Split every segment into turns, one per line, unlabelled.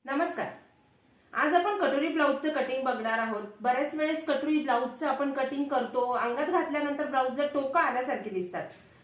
नमस्कार. आज आपण कटोरी ब्लाउजचं कटिंग बघणार आहोत. बऱ्याच वेळेस कटोरी ब्लाउजचं आपण कटिंग करतो, अंगात घातल्यानंतर ब्लाउजला टोकं आल्यासारखे दिसतात.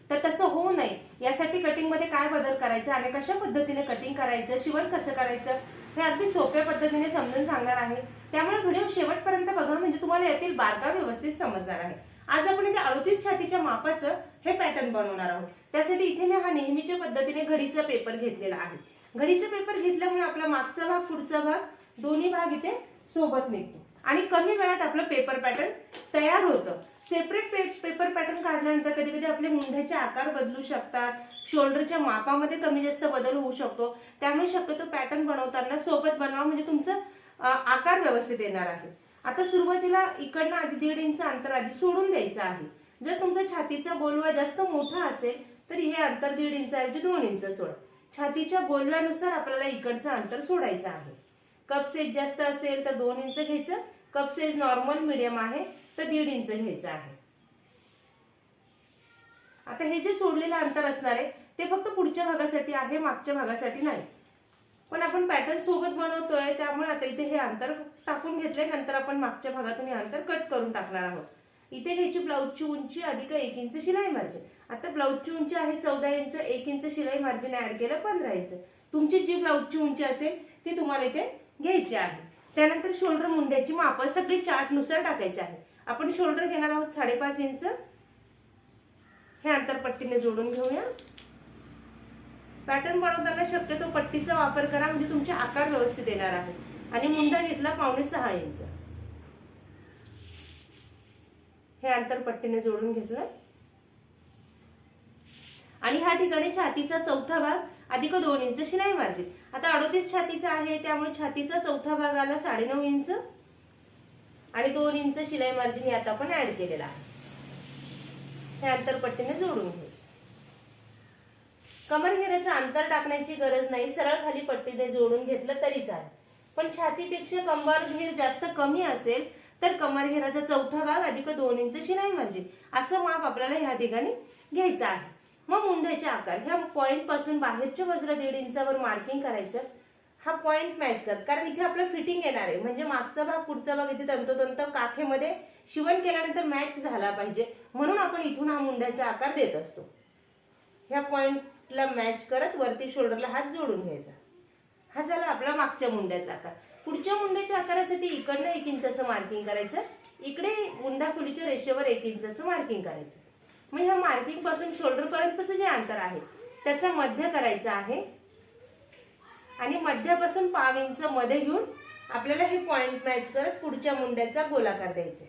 तर तसं होऊ नये यासाठी कटिंग मध्ये काय बदल करायचे आणि कशा पद्धतीने कटिंग करायचं, शिवण कसं करायचं हे अगदी सोप्या पद्धतीने समजून सांगणार आहे. त्यामुळे व्हिडिओ शेवटपर्यंत बघा, म्हणजे तुम्हाला यातील बारका व्यवस्थित समजणार आहे. आज आपण इथे 38 छातीच्या मापाचं हे पॅटर्न बनवणार आहोत. त्यासाठी इथे मी हा नेहमीच्या पद्धतीने घडीचा पेपर घेतलेला आहे. घडीचा पेपर घेतल्यामुळे आपला मागचा भाग पुढचा भाग दोन्ही भाग इथे सोबत निघतो आणि कमी वेळात आपलं पेपर पॅटर्न तयार होतं. सेपरेट पेपर पॅटर्न काढल्यानंतर कधी कधी आपले मुंढ्याचे आकार बदलू शकतात, शोल्डरच्या मापामध्ये कमी जास्त बदल होऊ शकतो. त्यामुळे शक्यतो पॅटर्न बनवताना सोबत बनवा, म्हणजे तुमचं आकार व्यवस्थित येणार आहे. आता सुरुवातीला इकडनं आधी 1.5 इंच अंतर आधी सोडून द्यायचं आहे. जर तुमचा छातीचा गोलवा जास्त मोठा असेल तर हे अंतर 1.5 इंचाऐवजी 2 इंच सोडा. छातीच्या गोलव्यानुसार आपल्याला इकडचं अंतर सोडायचं आहे. कप साईज जास्त असेल तर 2 इंच घ्यायचं, कप साईज नॉर्मल मीडियम आहे तर 1.5 इंच घ्यायचं आहे. आता हे जे सोडलेलं अंतर असणार आहे ते फक्त पुढच्या भागासाठी आहे, मागच्या भागासाठी नाही. पण आपण पॅटर्न सोबत बनवतोय त्यामुळे आता इथे हे अंतर टाकून घेतले, नंतर आपण मागच्या भागातून हे अंतर कट करून टाकणार आहोत. इथे घ्यायची ब्लाउजची उंची अधिक 1 इंच शिलाई मार्जिन. आता ब्लाउजची उंची आहे 14 इंच, 1 इंच शिलाई मार्जिन ऍड केलं 15 इंच. तुमची जी ब्लाउजची उंची असेल ती तुम्हाला इथे घ्यायची आहे. त्यानंतर शोल्डर मुंड्याची माप सगळी चार्ट नुसार टाकायची आहे. आपण शोल्डर घेणार आहोत 5.5 इंच. हे अंतर पट्टीने जोडून घेऊया. पॅटर्न बनवताना शक्यतो पट्टीचा वापर करा, म्हणजे तुमचे आकार व्यवस्थित येणार आहे. आणि मुंडा घेतला 5.5 इंच. हे अंतर पट्टीने जोडून घेतलं आणि ह्या ठिकाणी छातीचा चौथा भाग अधिक 2 इंच शिलाई मार्जिन. आता 38 छातीचा आहे त्यामुळे छातीचा चौथा भाग आला 9.5 इंच आणि 2 इंच शिलाई मार्जिन यात आपण ऍड केलेला आहे. हे अंतर पट्टीने जोडून घ्यायचं. कमर घेऱ्याचं अंतर टाकण्याची गरज नाही, सरळ खाली पट्टीने जोडून घेतलं तरी चालेल. पण छातीपेक्षा कमर घेर जास्त कमी असेल तर कमर घेराचा चौथा भाग अधिक 2 इंच शिलाई मार्जिन असं माप आपल्याला ह्या ठिकाणी घ्यायचं आहे. मग मुंड्याचे आकार ह्या पॉइंट पासून बाहेरच्या बाजूला 1.5 इंचावर मार्किंग करायचं. हा पॉइंट मॅच कर, कारण इथे आपलं फिटिंग येणार आहे, म्हणजे मागचा भाग पुढचा भाग इथे तंतोतंत काखेमध्ये शिवण केल्यानंतर मॅच झाला पाहिजे, म्हणून आपण इथून हा मुंड्याचा आकार देत असतो. ह्या पॉइंटला मॅच करत वरती शोल्डरला हात जोडून घ्यायचा. हा झाला आपला मागच्या मुंड्याचा आकार. पुढच्या मुंड्याच्या आकारासाठी इकडनं 1 इंचाचं मार्किंग करायचं, इकडे मुंडा खोलीच्या रेषेवर 1 इंचाचं मार्किंग करायचं. मग ह्या मार्किंग पासून शोल्डर पर्यंतचं जे अंतर आहे त्याचा मध्य करायचं आहे आणि मध्यापासून 5 इंच मध्ये घेऊन आपल्याला हे पॉइंट मॅच करत पुढच्या मुंड्याचा गोलाकार द्यायचा.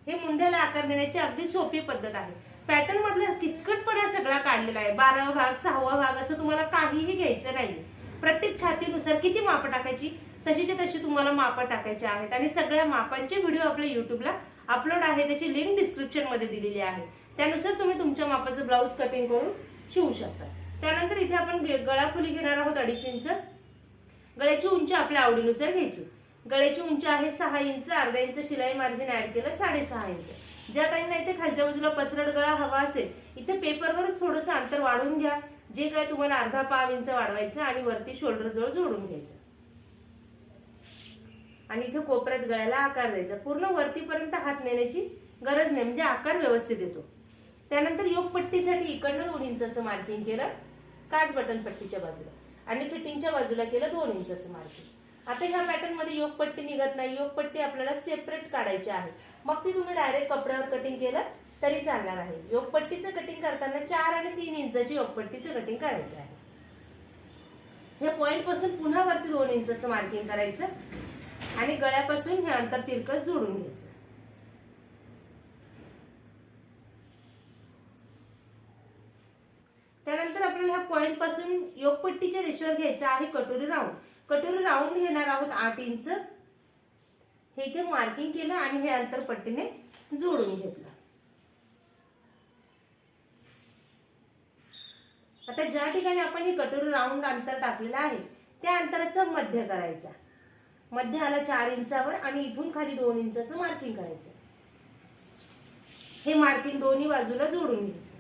हे मुंड्याला आकार देण्याची अगदी सोपी पद्धत आहे. पॅटर्न मधला किचकटपणा सगळा काढलेला आहे. 12वा भाग 6वा भाग असं तुम्हाला काहीही घ्यायचं नाही. प्रत्येक छातीनुसार किती माप टाकायची तशीच्या तशी तुम्हाला माप टाकायची आहेत आणि सगळ्या मापांचे व्हिडिओ आपल्या युट्यूबला अपलोड आहे, त्याची लिंक डिस्क्रिप्शन मध्ये दिलेली आहे. त्यानुसार तुम्ही तुमच्या मापाचं ब्लाउज कटिंग करून शिवू शकता. त्यानंतर इथे आपण गळा खोली घेणार आहोत 2.5 इंच. गळ्याची उंची आपल्या आवडीनुसार घ्यायची. गळ्याची उंची आहे 6 इंच, अर्धा इंच शिलाई मार्जिन ऍड केलं 6.5 इंच. ज्या ताईंना इथे खालच्या बाजूला पसरट गळा हवा असेल इथे पेपरवरच थोडंसं अंतर वाढवून घ्या. जे काय तुम्हाला अर्धा पाव इंच वाढवायचं आणि वरती शोल्डर जवळ जोडून घ्यायचं आणि इथे कोपऱ्यात गळ्याला आकार द्यायचा. पूर्ण वरतीपर्यंत हात नेण्याची गरज नाही, म्हणजे आकार व्यवस्थित येतो. त्यानंतर योगपट्टीसाठी इकडनं 2 इंचाचं मार्किंग केलं काच बटन पट्टीच्या बाजूला आणि फिटिंगच्या बाजूला केलं 2 इंचाचं मार्किंग. आता ह्या पॅटर्न मध्ये योगपट्टी निघत नाही, योगपट्टी आपल्याला सेपरेट काढायची आहे. मग ती तुम्ही डायरेक्ट कपड्यावर कटिंग केलं तरी चालणार आहे. योगपट्टीचं कटिंग करताना 4 आणि 3 इंचाची योगपट्टीचं कटिंग करायचं आहे. हे पॉइंट पासून पुन्हा वरती 2 इंचाचं मार्किंग करायचं आणि गळ्यापासून हे अंतर तिरकस जोडून घ्यायचं. त्यानंतर आपल्याला ह्या पॉइंट पासून योगपट्टीच्या रेषेवर घ्यायचं आहे कटोरी राऊंड. कटोरी राऊंड घेणार आहोत 8 इंच. हे इथे मार्किंग केलं आणि हे अंतर पट्टीने जोडून घेतलं. आता ज्या ठिकाणी आपण हे कटोरी राऊंड अंतर टाकलेलं आहे त्या अंतराचं मध्य करायचा. मध्य आला 4 इंचावर आणि इथून खाली 2 इंचाचं मार्किंग करायचं. हे मार्किंग दोन्ही बाजूला जोडून घ्यायचं।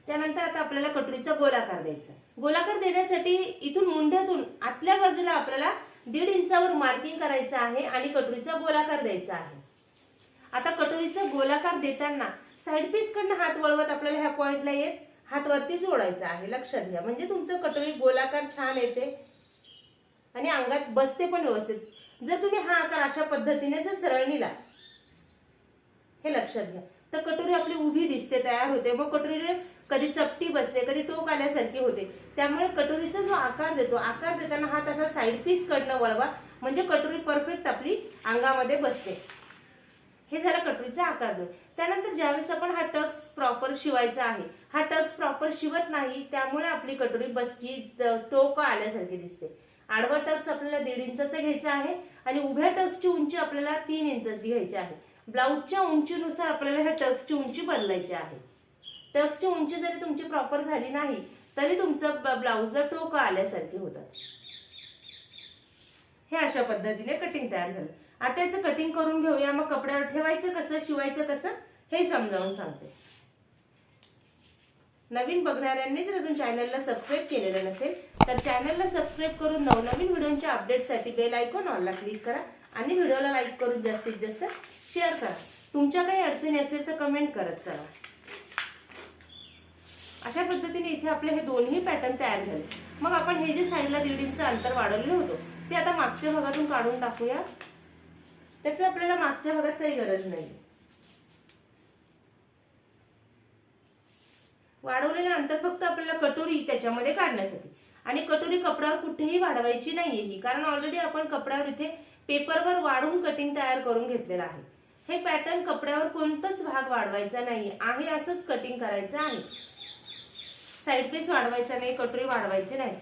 त्यानंतर आता आपल्याला कटोरीचा गोलाकार द्यायचा। गोलाकार देण्यासाठी इथून मुंढ्यातून आतल्या बाजूला आपल्याला 1.5 इंचावर मार्किंग करायचं आहे आणि कटोरीचा गोलाकार द्यायचा आहे। आता कटोरीचा गोलाकार देताना साइड पीस कडनं हात वळवत आपल्याला ह्या पॉइंटला येत हात वरती जोडायचा आहे, लक्षात घ्या, म्हणजे तुमचं कटोरी गोलाकार छान येते आणि अंगात बसते पण व्यवस्थित। जर तुम्ही हा आकार अशा पद्धतीने जर सरळ नेला, हे लक्षात घ्या, तर कटोरी आपली उभी दिसते, तयार होते। मग कटोरीला कधी चपटी बसते, कधी टोक आल्यासारखी होते। त्यामुळे कटोरीचा जो आकार देतो, आकार देताना हात असा साइड पीस कडनं वळवा, म्हणजे कटोरी परफेक्ट आपली अंगामध्ये बसते। हे झालं कटोरीचा आकार देऊन। त्यानंतर ज्यावेळेस आपण हा टक्स प्रॉपर शिवायचा आहे, हा टक्स प्रॉपर शिवत नाही, त्यामुळे आपली कटोरी बसकी टोक आल्यासारखी दिसते। आडवा टक्स आपल्याला 1.5 इंचाचा घ्यायचा आहे आणि उभ्या टक्सची उंची आपल्याला 3 इंचाची घ्यायची आहे। ब्लाऊजच्या उंचीनुसार आपल्याला ह्या टक्सची उंची बदलायची आहे। टक्सची उंची जरी तुमची प्रॉपर झाली नाही तरी तुमचं ब्लाऊजला टोक आल्यासारखे होतात। हे अशा पद्धतीने कटिंग तयार झालं। आता याचं कटिंग करून घेऊया। मग कपड्यावर ठेवायचं कसं, शिवायचं कसं हे समजावून सांगते। नवीन बघणाऱ्यांनी जर अजून चॅनलला सबस्क्राईब केलेलं नसेल तर चॅनलला सबस्क्राईब करून नवनवीन व्हिडिओच्या अपडेटसाठी बेल आयकॉन ऑलला क्लिक करा आणि व्हिडिओला लाईक करून जास्तीत जास्त शेअर करा। तुमच्या काही अडचणी असेल तर कमेंट करत चला। अशा पद्धतीने इथे आपले हे दोन्ही पॅटर्न तयार झाले। मग आपण हे जे साईडला 1.5 इंच अंतर वाढवलेलं होतं ते आता मागच्या भागातून काढून टाकूया। त्याचं आपल्याला मागच्या भागात काही गरज नाही। वाढवलेलं अंतर फक्त आपल्याला कटोरी त्याच्यामध्ये काढण्यासाठी, आणि कटोरी कपड्यावर कुठेही वाढवायची नाहीये ही, कारण ऑलरेडी आपण कपड्यावर इथे पेपरवर वाढवून कटिंग तयार करून घेतलेलं आहे। हे पॅटर्न कपड्यावर कोणताच भाग वाढवायचा नाही आहे, असंच कटिंग करायचं आहे। साइड पीस वाढवायचा नाही, कटोरी वाढवायची नाही।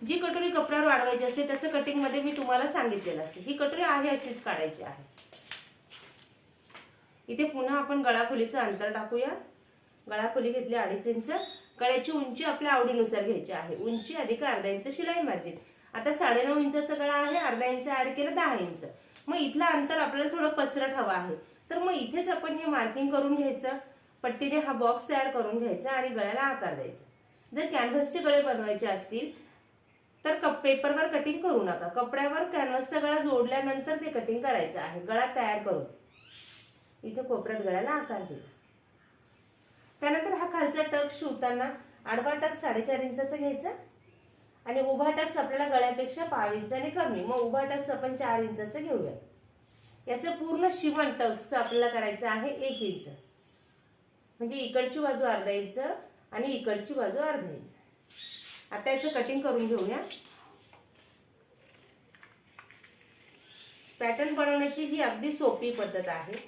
जी कटोरी कपड्यावर वाढवायची असते त्याचं कटिंग मध्ये मी तुम्हाला सांगितलेलं असते। ही कटोरी आहे अशीच काढायची आहे। इथे पुन्हा आपण गळाखोलीचं अंतर टाकूया। गळाखोली घेतली 2.5 इंच। गळ्याची उंची आपल्या आवडीनुसार घ्यायची आहे। उंची अधिक अर्धा इंच शिलाई मार्जिन। आता 9.5 इंचाचा गळा आहे, अर्धा इंच ऍड केलं 10 इंच। मग इथलं अंतर आपल्याला थोडं पसरट हवं आहे, तर मग इथेच आपण हे मार्किंग करून घ्यायचं। पट्टीने हा बॉक्स तयार करून घ्यायचा आणि गळ्याला आकार द्यायचा। जर कॅनव्हासचे गळे बनवायचे असतील तर पेपरवर कटिंग करू नका, कपड्यावर कॅनव्हासचा गळा जोडल्यानंतर ते कटिंग करायचं आहे। गळा तयार करून इथे कोपऱ्यात गळ्याला आकार दिला। त्यानंतर हा खालचा टक्स शिवताना आडवा टक्स 4.5 इंचाचा घ्यायचा आणि उभा टक्स आपल्याला गळ्यापेक्षा 1/2 इंचाने कमी, मग उभा टक्स आपण 4 इंचाचा घेऊया। याचं पूर्ण शिवण टक्सचं आपल्याला करायचं आहे 1 इंच, म्हणजे इकडची बाजू अर्धा इंच आणि इकडची बाजू अर्धा इंच। आता याचं कटिंग करून घेऊया। पॅटर्न बनवण्याची ही अगदी सोपी पद्धत आहे।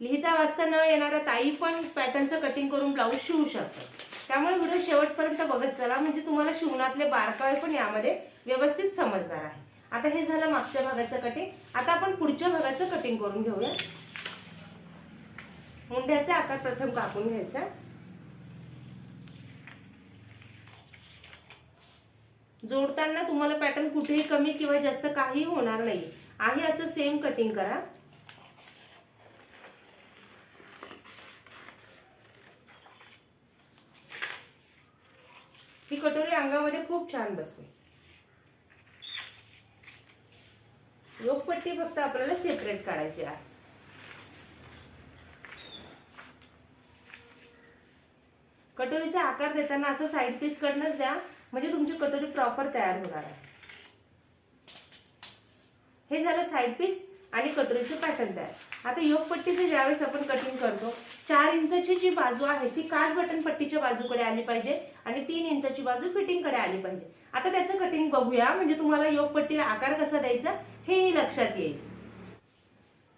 लिहिता वाचता न येणाऱ्या ताई पण पॅटर्नचं कटिंग करून ब्लाऊज शिवू शकतात। त्यामुळे व्हिडिओ शेवटपर्यंत बघत चला, म्हणजे तुम्हाला शिवणातले बारकावे पण यामध्ये व्यवस्थित समजणार आहे। आता हे झालं मागच्या भागाचं कटिंग। आता आपण पुढच्या भागाचं कटिंग करून घेऊया। मुंड्याचा आकार प्रथम कापून घ्यायचा। जोडताना तुम्हाला पॅटर्न कुठेही कमी किंवा जास्त काही होणार नाही आहे, असं सेम कटिंग करा। ही कटोरी अंगामध्ये खूप छान बसते। योगपट्टी फक्त आपल्याला सेपरेट काढायची आहे। कटोरीचा आकार देताना असं साइड पीस कडनंच द्या, म्हणजे तुमची कटोरी प्रॉपर तयार होणार आहे। हे झालं साइड पीस आणि कटोरीचे पॅटर्न तयार। आता योगपट्टीचे ज्यावेळेस आपण कटिंग करतो 4 इंचाची जी बाजू आहे ती काच बटन पट्टीच्या बाजूकडे आली पाहिजे आणि 3 इंचाची बाजू फिटिंग कडे आली पाहिजे। आता त्याचं कटिंग बघूया, म्हणजे तुम्हाला योगपट्टीला आकार कसा द्यायचा हेही लक्षात येईल।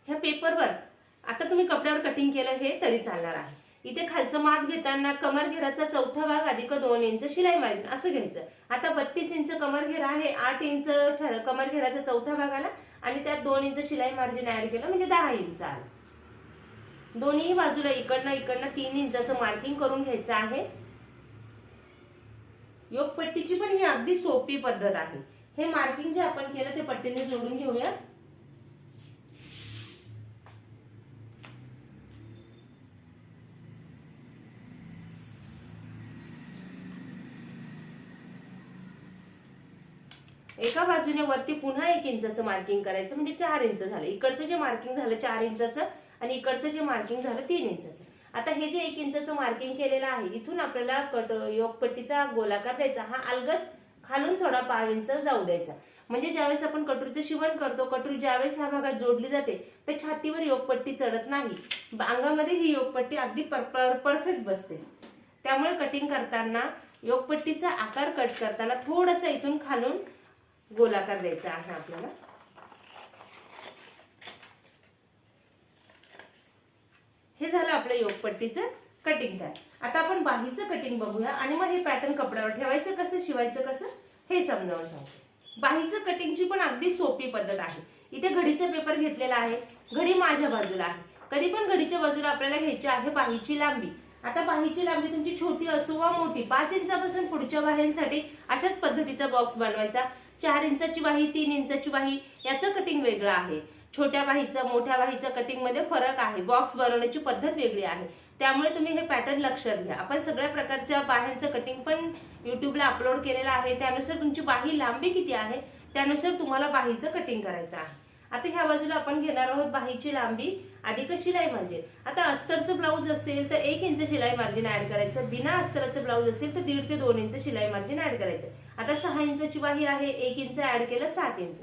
ह्या पेपरवर आता तुम्ही कपड्यावर कटिंग केलं हे तरी चालणार आहे। इथे खालचं माप घेताना कमर घेराचा चौथा भाग अधिक 2 इंच शिलाई मार्जिन असं घ्यायचं। आता 32 इंच कमर घेरा आहे, 8 इंच कमर घेराचा चौथा भाग आला आणि त्यात 2 इंच शिलाई मार्जिन ऍड केलं, म्हणजे 10 इंच आलं। दोन्ही बाजूला इकडनं 3 इंचाचं मार्किंग करून घ्यायचं आहे। योगपट्टीची पण ही अगदी सोपी पद्धत आहे. हे मार्किंग जे आपण केलं ते पट्टीने जोडून घेऊया. एका बाजूने वरती पुन्हा 1 इंचाचं मार्किंग करायचं, म्हणजे 4 इंच झालं. इकडचं जे मार्किंग झालं 4 इंचाचं आणि इकडचं जे मार्किंग झालं 3 इंचाचं. आता हे जे 1 इंचाचं मार्किंग केलेलं आहे, इथून आपल्याला योगपट्टीचा गोलाकार द्यायचा. हा अलगद खालून थोडा 5 इंच जाऊ द्यायचा. म्हणजे ज्यावेळेस आपण कटोरीचं शिवण करतो, कटोरी ज्यावेळेस ह्या भागात जोडली जाते तर छातीवर योगपट्टी चढत नाही. अंगामध्ये ही योगपट्टी अगदी परफेक्ट बसते. त्यामुळे कटिंग करताना योगपट्टीचा आकार कट करताना थोडंसं इथून खालून गोलाकार द्यायचा आहे आपल्याला. हे झालं आपलं योगपट्टीचं कटिंग तयार. आता आपण बाहीचं कटिंग बघूया आणि मग हे पॅटर्न कपड्यावर ठेवायचं कसं, शिवायचं कसं हे समजावून सांगते. बाहीचं कटिंगची पण अगदी सोपी पद्धत आहे. इथे घडीचा पेपर घेतलेला आहे. घडी माझ्या बाजूला आहे. कधी पण घडीच्या बाजूला आपल्याला घ्यायची आहे बाहीची लांबी. आता बाहीची लांबी तुमची छोटी असो वा मोठी, 5 इंचापासून पुढच्या बाह्यांसाठी अशाच पद्धतीचा बॉक्स बनवायचा. 4 इंचाची बाही, 3 इंचाची बाही याचं कटिंग वेगळं आहे. छोट्या बाहीचं मोठ्या बाहीचं कटिंग मध्ये फरक आहे. बॉक्स बनवण्याची पद्धत वेगळी आहे. त्यामुळे तुम्ही हे पॅटर्न लक्षात घ्या. आपण सगळ्या प्रकारच्या बाह्यांचं कटिंग पण युट्यूबला अपलोड केलेलं आहे. त्यानुसार तुमची बाही लांबी किती आहे त्यानुसार तुम्हाला बाहीचं कटिंग करायचं आहे. आता ह्या बाजूला आपण घेणार आहोत बाहीची लांबी अधिक शिलाई मार्जिन. आता अस्तरचं ब्लाऊज असेल तर 1 इंच शिलाई मार्जिन ऍड करायचं. बिना अस्तराचं ब्लाऊज असेल तर 1.5 ते 2 इंच शिलाई मार्जिन ऍड करायचं. आता 6 इंचाची बाही आहे, 1 इंच ऍड केलं 7 इंच.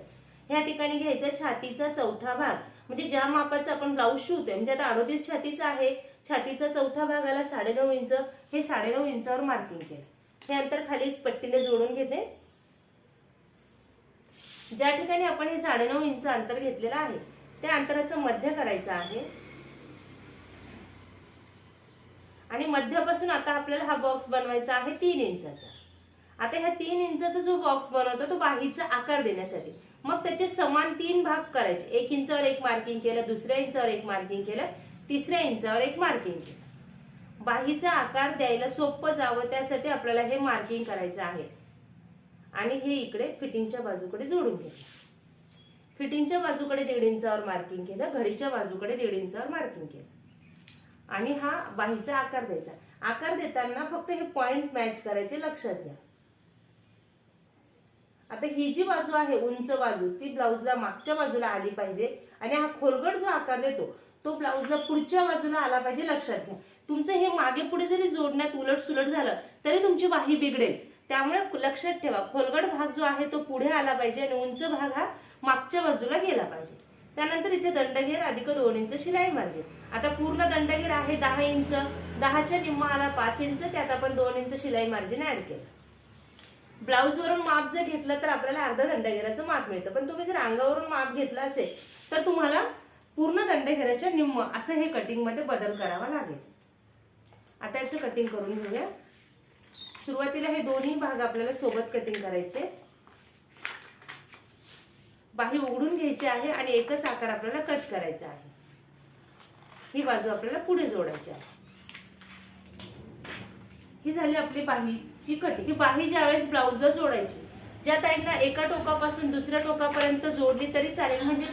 ह्या ठिकाणी घ्यायचा छातीचा चौथा भाग, म्हणजे ज्या मापाचा आपण ब्लाऊज शिवतोय. म्हणजे आता 38 छातीचा आहे, छातीचा चौथा भाग आला 9.5 इंच. हे 9.5 इंचावर मार्किंग केलं. हे अंतर खाली पट्टीने जोडून घेते. ज्या ठिकाणी आपण हे 9.5 इंच अंतर घेतलेलं आहे त्या अंतराचं मध्य करायचं आहे आणि मध्यापासून आता आपल्याला हा बॉक्स बनवायचा आहे 3 इंचाचा. आता ह्या 3 इंचाचा जो बॉक्स बनवतो तो बाहीचा आकार देण्यासाठी. मग त्याचे समान 3 भाग करायचे. 1 इंचावर 1 मार्किंग केलं, दुसऱ्या इंचावर 1 मार्किंग केलं, तिसऱ्या इंचावर 1 मार्किंग केलं. बाहीचा आकार द्यायला सोपं जावं त्यासाठी आपल्याला हे मार्किंग करायचं आहे. आणि हे इकडे फिटिंगच्या बाजूकडे जोडून घेतलं. फिटिंगच्या बाजूकडे 1.5 इंचावर मार्किंग केलं, घडीच्या बाजूकडे 1.5 इंचावर मार्किंग केलं आणि हा बाहीचा आकार द्यायचा. आकार देताना फक्त हे पॉइंट मॅच करायचे, लक्षात घ्या. आता ही जी बाजू आहे उंच बाजू ती ब्लाऊजला मागच्या बाजूला आली पाहिजे आणि हा खोलगट जो आकार देतो तो ब्लाऊजला पुढच्या बाजूला आला पाहिजे, लक्षात घ्या. तुमचं हे मागे पुढे जरी जोडण्यात उलट सुलट झालं तरी तुमची बाही बिघडेल. त्यामुळे लक्षात ठेवा खोलगट भाग जो आहे तो पुढे आला पाहिजे आणि उंच भाग हा मागच्या बाजूला गेला पाहिजे. त्यानंतर इथे दंडघेर अधिक 2 इंच शिलाई मार्जिन. आता पूर्ण दंडघेर आहे 10 इंच, 10च्या निम्मा आला 5 इंच, त्यात आपण 2 इंच शिलाई मार्जिन ऍड केलं. ब्लाऊज वरून माप जर घेतलं तर आपल्याला अर्धा दंडघेराचं माप मिळतं. पण तुम्ही जर अंगावरून माप घेतलं असेल तर तुम्हाला पूर्ण दंडघेराच्या निम्म असं हे कटिंग मध्ये बदल करावा लागेल. आता याचं कटिंग करून घेऊया. सुरुवातीला हे दोन्ही भाग आपल्याला सोबत कटिंग करायचे. बाही उघडून घ्यायची आहे आणि एकच आकार आपल्याला कट करायचा आहे. ही बाजू आपल्याला पुढे जोडायची आहे. ही झाली आपली बाहीची कटिंग. ही बाही ज्यावेळेस ब्लाऊजला जोडायची, ज्या ताईंना एका टोकापासून दुसऱ्या टोकापर्यंत जोडली तरी चालेल. म्हणजे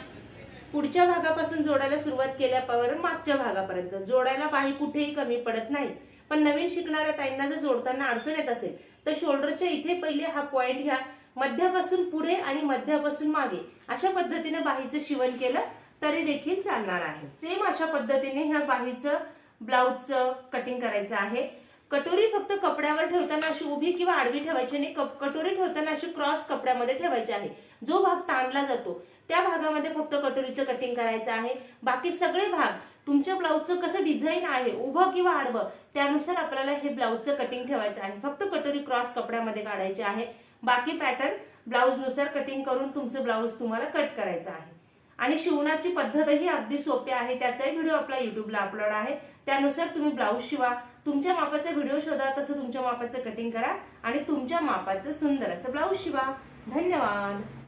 पुढच्या भागापासून जोडायला सुरुवात केल्यावर मागच्या भागापर्यंत जोडायला बाही कुठेही कमी पडत नाही. पण नवीन शिकणाऱ्या ताईंना जर जोडताना अडचण येत असेल तर शोल्डरच्या इथे पहिले हा पॉइंट घ्या, मध्यापासून पुढे आणि मध्यापासून मागे अशा पद्धतीने बाहीचं शिवण केलं तरी देखील चालणार आहे. सेम अशा पद्धतीने ह्या बाहीचं ब्लाऊजचं कटिंग करायचं आहे. कटोरी फक्त कपड्यावर ठेवताना अशी उभी किंवा आडवी ठेवायची नाही. कटोरी ठेवताना अशी क्रॉस कपड्यामध्ये ठेवायची आहे. जो भाग ताणला जातो त्या भागामध्ये फक्त कटोरीचं कटिंग करायचं आहे. बाकी सगळे भाग तुमच्या ब्लाऊजचं कसं डिझाईन आहे उभं किंवा आडवं त्यानुसार आपल्याला हे ब्लाऊजचं कटिंग ठेवायचं आहे. फक्त कटोरी क्रॉस कपड्यामध्ये काढायची आहे. बाकी पॅटर्न ब्लाऊज नुसार कटिंग करून तुमचं ब्लाऊज तुम्हाला कट करायचं आहे. आणि शिवण्याची पद्धतही अगदी सोपी आहे. त्याचाही व्हिडिओ आपला युट्यूबला अपलोड आहे. त्यानुसार तुम्ही ब्लाऊज शिवा. तुमच्या मापाचा व्हिडिओ शोधा, तसं तुमच्या मापाचं कटिंग करा आणि तुमच्या मापाचं सुंदर असं ब्लाऊज शिवा. धन्यवाद.